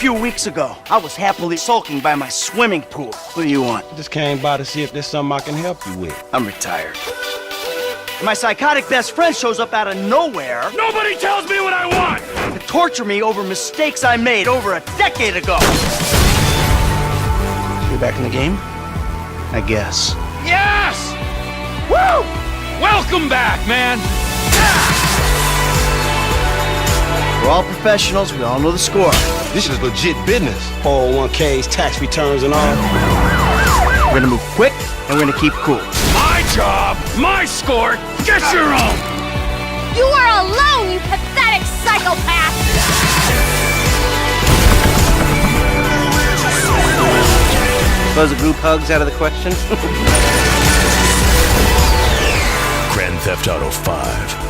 few weeks ago, I was happily sulking by my swimming pool. What do you want? Just came by to see if there's something I can help you with. I'm retired. My psychotic best friend shows up out of nowhere. Nobody tells me what I want! To torture me over mistakes I made over a decade ago. You're back in the game? I guess. Yes! Woo! Welcome back, man! We're all professionals. We all know the score. This is legit business. 401ks, tax returns, and all. We're gonna move quick, and we're gonna keep cool. My job, my score, get your own! You are alone, you pathetic psychopath! Suppose a group hug's out of the question? Grand Theft Auto 5.